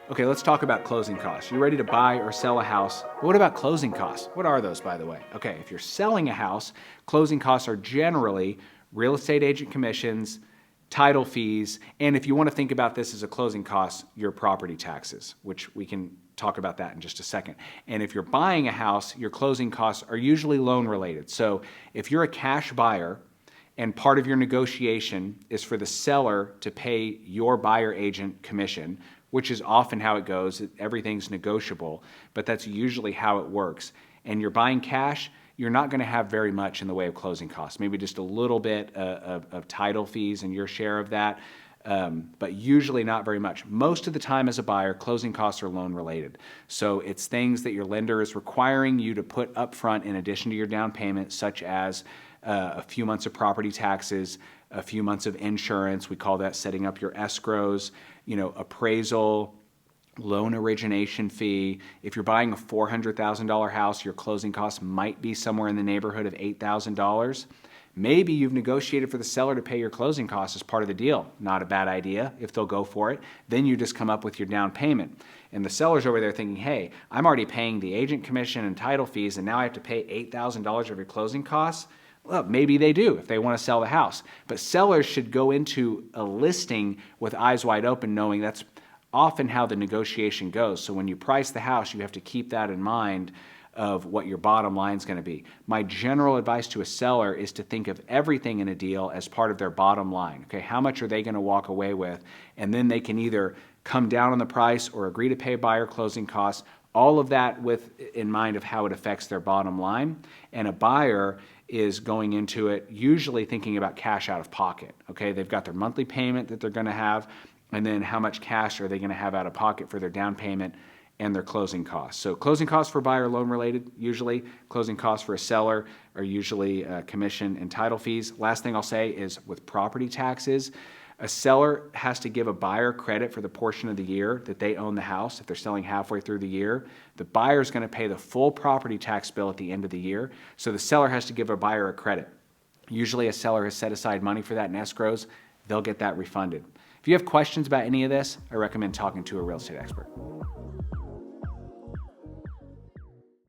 Okay, let's talk about closing costs. You're ready to buy or sell a house. What about closing costs? What are those, by the way? Okay, if you're selling a house, closing costs are generally real estate agent commissions, title fees, and if you want to think about this as a closing cost, your property taxes, which we can talk about that in just a second. And if you're buying a house, your closing costs are usually loan related. So if you're a cash buyer, and part of your negotiation is for the seller to pay your buyer agent commission, which is often how it goes. Everything's negotiable, but that's usually how it works. And you're buying cash, you're not going to have very much in the way of closing costs, maybe just a little bit of title fees and your share of that, but usually not very much. Most of the time as a buyer, closing costs are loan related. So it's things that your lender is requiring you to put up front in addition to your down payment, such as a few months of property taxes, a few months of insurance. We call that setting up your escrows, appraisal, loan origination fee. If you're buying a $400,000 house, your closing costs might be somewhere in the neighborhood of $8,000. Maybe you've negotiated for the seller to pay your closing costs as part of the deal. Not a bad idea if they'll go for it. Then you just come up with your down payment. And the seller's over there thinking, hey, I'm already paying the agent commission and title fees, and now I have to pay $8,000 of your closing costs. Well, maybe they do if they want to sell the house. But sellers should go into a listing with eyes wide open, knowing that's often how the negotiation goes. So when you price the house, you have to keep that in mind of what your bottom line is going to be. My general advice to a seller is to think of everything in a deal as part of their bottom line. Okay, how much are they going to walk away with? And then they can either come down on the price or agree to pay buyer closing costs. All of that with in mind of how it affects their bottom line. And a buyer is going into it usually thinking about cash out of pocket. Okay, they've got their monthly payment that they're going to have, and then how much cash are they going to have out of pocket for their down payment and their closing costs. So closing costs for buyer loan related, usually. Closing costs for a seller are usually commission and title fees. Last thing I'll say is with property taxes, a seller has to give a buyer credit for the portion of the year that they own the house. If they're selling halfway through the year, the buyer is going to pay the full property tax bill at the end of the year. So the seller has to give a buyer a credit. Usually a seller has set aside money for that in escrows. They'll get that refunded. If you have questions about any of this, I recommend talking to a real estate expert.